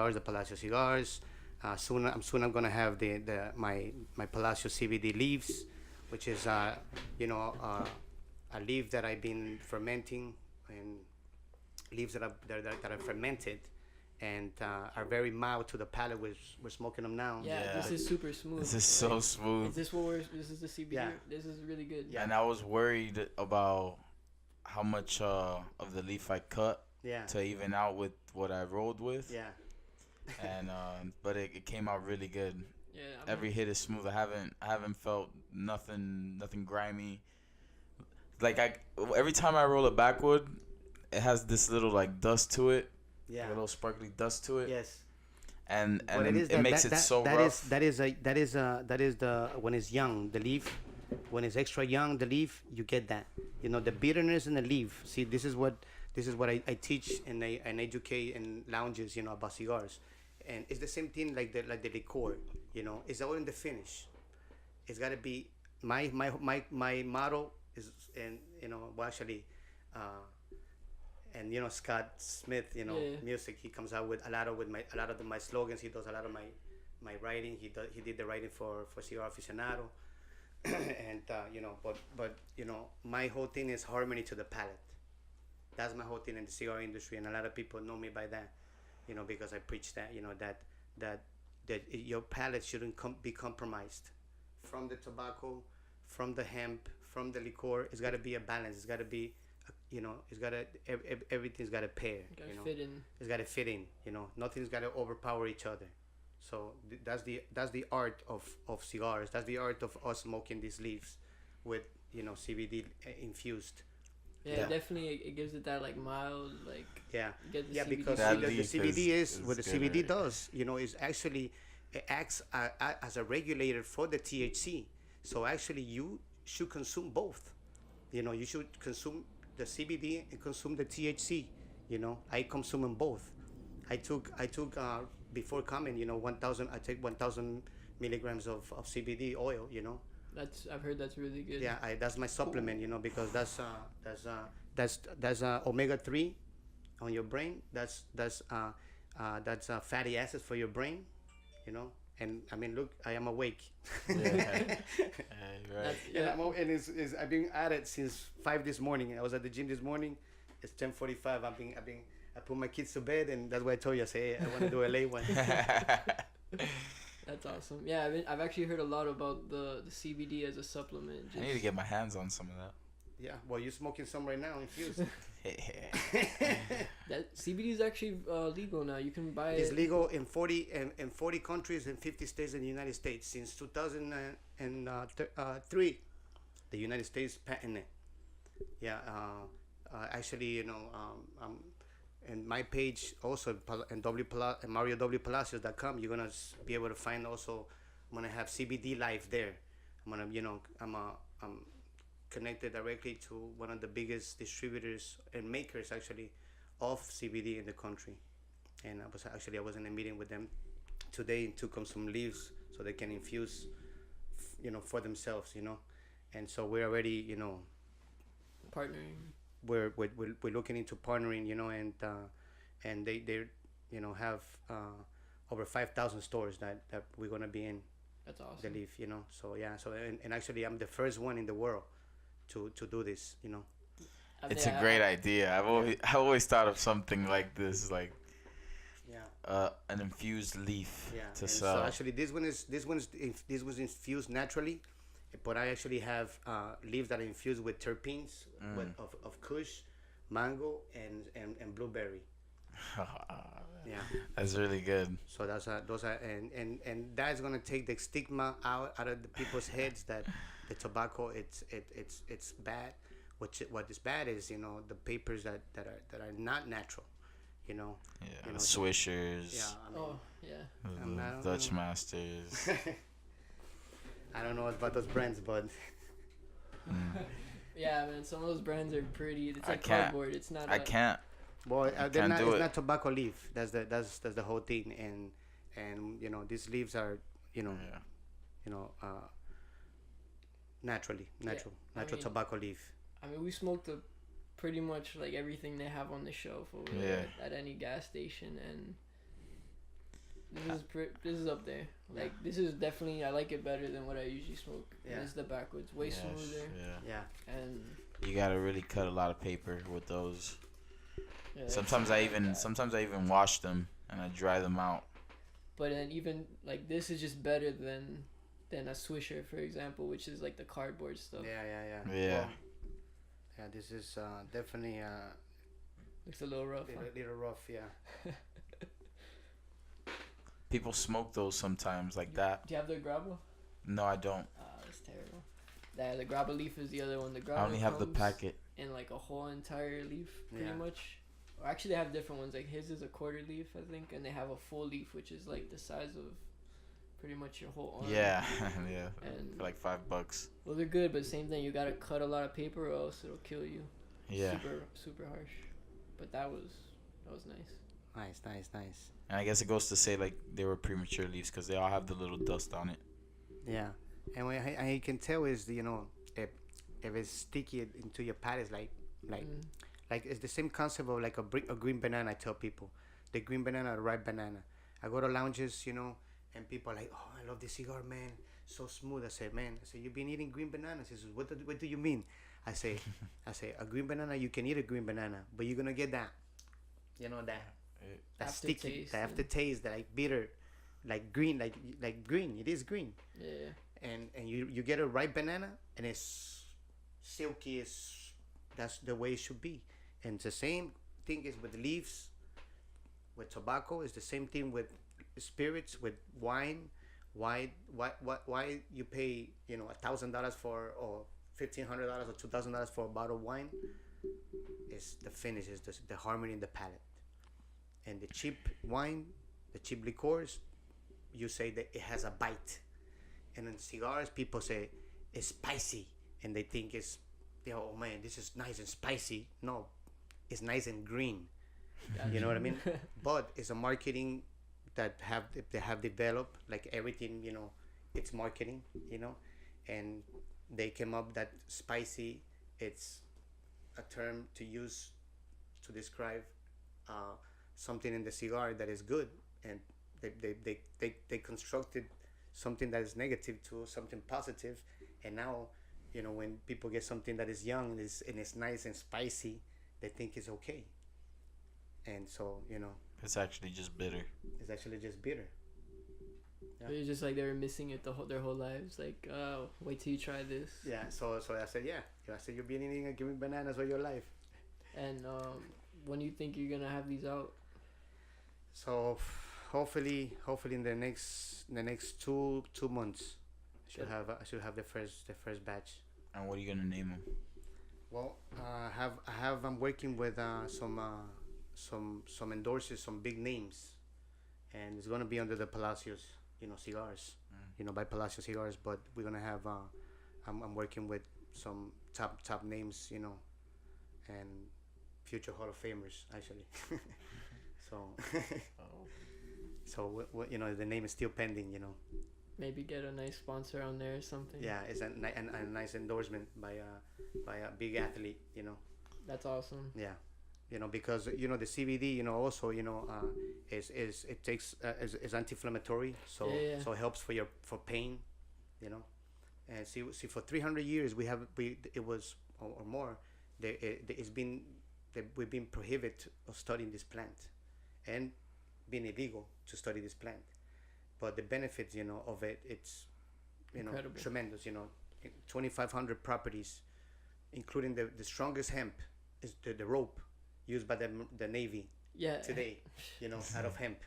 cigars, the Palacio cigars. I'm gonna have my Palacio CBD leaves, which is a leaf that I've been fermenting, and leaves that are fermented and are very mild to the palate. We're smoking them now. Yeah, Yeah. this is super smooth. This is so smooth. Is this what we're? This is the CBD. Yeah. This is really good. Yeah. And I was worried about how much of the leaf I cut Yeah. to even out with what I rolled with. Yeah. And but it came out really good. Yeah. Every hit is smooth. I haven't felt nothing grimy. Like every time I roll it backward, it has this little like dust to it. Yeah. Like a little sparkly dust to it. Yes. And But it makes it so rough. That is the when it's young, the leaf, when it's extra young, the leaf, you get that. The bitterness in the leaf. See, this is what I teach and educate in lounges, about cigars. And it's the same thing like the liqueur, it's all in the finish. It's got to be my motto is, and actually and Scott Smith, Yeah. music, he comes out with a lot of my slogans. He does a lot of my writing. He did the writing for Cigar Aficionado. And but my whole thing is harmony to the palate. That's my whole thing in the cigar industry, and a lot of people know me by that, because I preach that, that your palate shouldn't be compromised from the tobacco, from the hemp, from the liqueur. It's got to be a balance. It's got to be, it's got to everything's got to pair. Fit in. It's got to fit in. Nothing's got to overpower each other. So that's the art of cigars. That's the art of us smoking these leaves with CBD infused. Yeah, definitely. It gives it that like mild like. Yeah, Get the yeah, CBD. because That the leaf CBD is what the good, CBD right? does. Is actually it acts as a regulator for the THC. So actually, you should consume both. You should consume the CBD and consume the THC. I consume them both. I took before coming. 1,000. I take 1,000 milligrams of CBD oil. I've heard that's really good. Yeah, that's my supplement. Because that's omega-3 on your brain. That's fatty acids for your brain. And I mean, look, I am awake. Yeah. Right. Yeah, I've been at it since 5 this morning. I was at the gym this morning. It's 10:45. I put my kids to bed, and that's why I told you. I say, hey, I want to do a late one. That's awesome. Yeah, I've actually heard a lot about the CBD as a supplement. I need to get my hands on some of that. Yeah, well, you're smoking some right now, infused. That CBD is actually legal now. You can buy It's it. legal in 40 countries and 50 states in the United States since 2003. The United States patented it. Yeah, actually, and my page also and MarioWPalacios.com, you're gonna be able to find also. I'm gonna have CBD Live there. I'm connected directly to one of the biggest distributors and makers actually of CBD in the country, and I was in a meeting with them today and took them some leaves so they can infuse, for themselves, and so we're already, Partnering. we're looking into partnering, and they have over 5,000 stores that we're gonna be in. That's awesome. The leaf, so yeah, and actually I'm the first one in the world to do this, It's a great idea. I've always thought of something like this, like yeah, an infused leaf yeah. to And sell. so actually this was infused naturally, but I actually have leaves that are infused with terpenes of kush, mango, and blueberry. Yeah, That's really good. so those are and that's gonna take the stigma out of the people's heads that the tobacco it's bad. What is bad is the papers that are not natural. Yeah, the- Swishers, Yeah, I mean, Oh yeah. I'm not- Dutch Masters. I don't know about those brands, but Yeah, man. Some of those brands are pretty. It's I like can't- cardboard. It's not. I can't. well, can't it's do it. not tobacco leaf. That's the whole thing, and these leaves are Yeah. Natural I mean- tobacco leaf. I mean, we smoked pretty much like everything they have on the shelf over Yeah. there at any gas station, and This is up there. Like this is definitely I like it better than what I usually smoke. Yeah. This is the backwoods, way Yes, smoother, Yeah. Yeah. and You gotta really cut a lot of paper with those. yeah, Sometimes I even wash them and I dry them out. But then even like this is just better than a Swisher, for example, which is like the cardboard stuff. Yeah. Yeah. Well, yeah, this is definitely Looks a little rough. little rough. Yeah. People smoke those sometimes like that. Do you have the grabba? No, I don't. That's terrible. Yeah, the grabba leaf is the other one. The grabba I only have the comes packet. in like a whole entire leaf, pretty Yeah. much. Or actually, they have different ones. Like his is a quarter leaf, I think, and they have a full leaf, which is like the size of pretty much your whole arm. Yeah, yeah. And For like $5. well, they're good, but same thing. You gotta cut a lot of paper, or else it'll kill you. Yeah. Super harsh. But that was nice. Nice. And I guess it goes to say like they were premature leaves because they all have the little dust on it. Yeah, and what I can tell is if it's sticky into your palate, like it's the same concept of like a green banana. I tell people, the green banana, the ripe banana. I go to lounges, and people are like, oh, I love this cigar, man, so smooth. I say, man, you've been eating green bananas. He says, what do you mean? I say, a green banana. You can eat a green banana, but you're gonna get that, that sticky, Aftertaste, that aftertaste, that like bitter, like green, like green. It is green. Yeah. And you get a ripe banana and it's silky. That's the way it should be. And it's the same thing is with leaves, with tobacco. It's the same thing with spirits, with wine. Why you pay $1,000 for, or $1,500 or $2,000 for a bottle of wine? It's the finish, is the harmony in the palate. And the cheap wine, the cheap liqueurs, you say that it has a bite. And in cigars, people say it's spicy, and they think oh man, this is nice and spicy. No, it's nice and green. Gotcha. You know what I mean? But it's a marketing that they have developed, like everything. It's marketing. And they came up that spicy. It's a term to use to describe something in the cigar that is good, and they constructed something that is negative to something positive. And now when people get something that is young and it's nice and spicy, they think it's okay. And so It's actually just bitter. it's actually just bitter. Yeah. It's just like they were missing it their whole lives. Like, wait till you try this. Yeah, so I said, you've been eating and giving bananas all your life. And when do you think you're gonna have these out? So hopefully in the next 2 months, I should have the first batch. And what are you gonna name them? Well, I'm working with some endorsers, some big names, and it's gonna be under the Palacios, cigars, by Palacios cigars. But we're gonna have I'm working with some top names, and future Hall of Famers actually. So so the name is still pending, Maybe get a nice sponsor on there or something. Yeah, it's a nice endorsement by a big athlete, That's awesome. Yeah, because the CBD, also is it takes is anti-inflammatory, so Yeah. so it helps for pain, and see for 300 years it was or more we've been prohibited of studying this plant, and being illegal to study this plant, but the benefits of it's Incredible. tremendous. 2,500 properties, including the strongest hemp is the rope used by the Navy Yeah. today, out of hemp.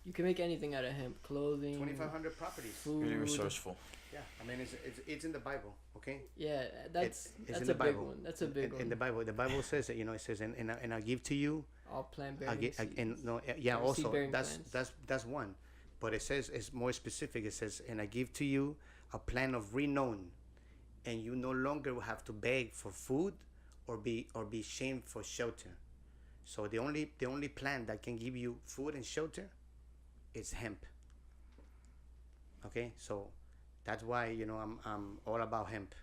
You can make anything out of hemp, clothing, 2,500 properties. food. Really resourceful. Yeah, I mean it's in the Bible, okay? Yeah, that's it's in a the big Bible. one. That's a big one. In the Bible says that it says and I give to you. All plant I bearing get, and no, yeah, or also seed-bearing that's plants. one, but it says it's more specific. It says, and I give to you a plant of renown, and you no longer will have to beg for food or be shamed for shelter. So the only plant that can give you food and shelter is hemp. Okay, so that's why I'm all about hemp.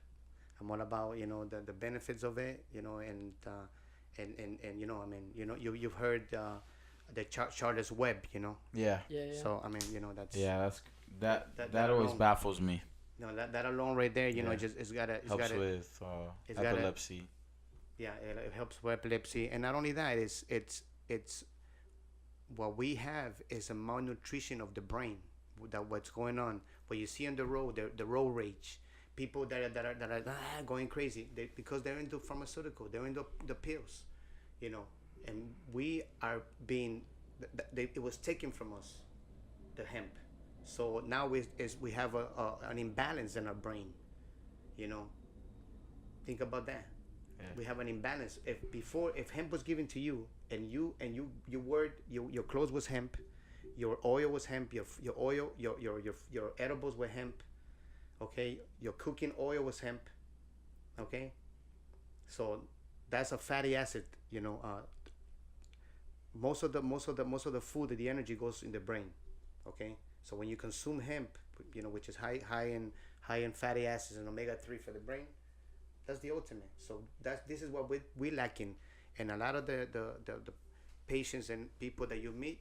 I'm all about the benefits of it, and I mean you've heard the Charlotte's Web, you know. Yeah. Yeah, yeah. So I mean, you know, that's Yeah, that that always alone- baffles me. that alone right there, you know, Yeah. just it's Helps gotta with it's gotta- epilepsy. yeah, it helps with epilepsy, and not only that, it's what we have is a malnutrition of the brain. That what's going on. What you see on the road, the road rage, people that are going crazy because they're into pharmaceutical, they're into the pills, you know, and we are being, it was taken from us, the hemp. So now we have an imbalance in our brain, you know. Think about that. Yeah. We have an imbalance. If hemp was given to you and you your clothes was hemp, your oil was hemp, your oil your edibles were hemp, okay, your cooking oil was hemp, okay, so that's a fatty acid, you know. Most of the food, the energy goes in the brain, okay. So when you consume hemp, you know, which is high in fatty acids and omega-3 for the brain, that's the ultimate. So this is what we lacking, and a lot of the patients and people that you meet,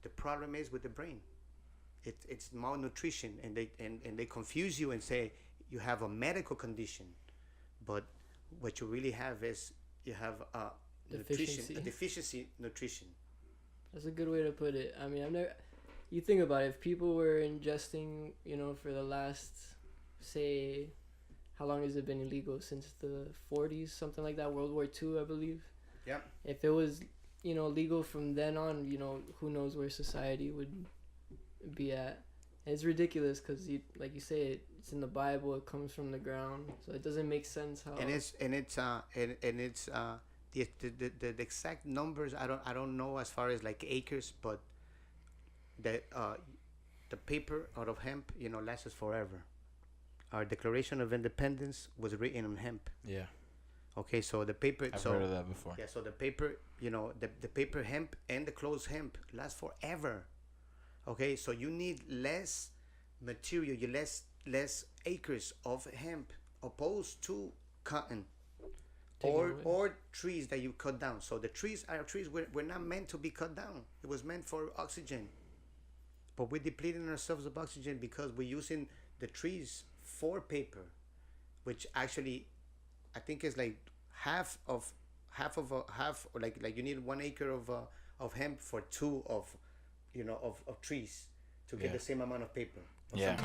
the problem is with the brain. It's malnutrition, and they confuse you and say you have a medical condition, but what you really have is you have a deficiency nutrition. That's a good way to put it. I mean, I've never. You think about it, if people were ingesting, you know, for the last, say, how long has it been illegal? Since the 40s, something like that, World War II, I believe. Yeah. If it was, you know, legal from then on, you know, who knows where society would be at. And it's ridiculous because, like you say, it's in the Bible. It comes from the ground, so it doesn't make sense how. And it's the exact numbers. I don't know as far as like acres, but the paper out of hemp, you know, lasts forever. Our Declaration of Independence was written on hemp. Yeah. Okay, so the paper. I've heard of that before. Yeah, so the paper, you know, the paper hemp and the clothes hemp last forever. Okay, so you need less material, less acres of hemp opposed to cotton or trees that you cut down. So the trees were not meant to be cut down. It was meant for oxygen. But we're depleting ourselves of oxygen because we're using the trees for paper, which actually I think is like half, or like you need 1 acre of hemp for 2 of trees to get the same amount of paper. Yeah.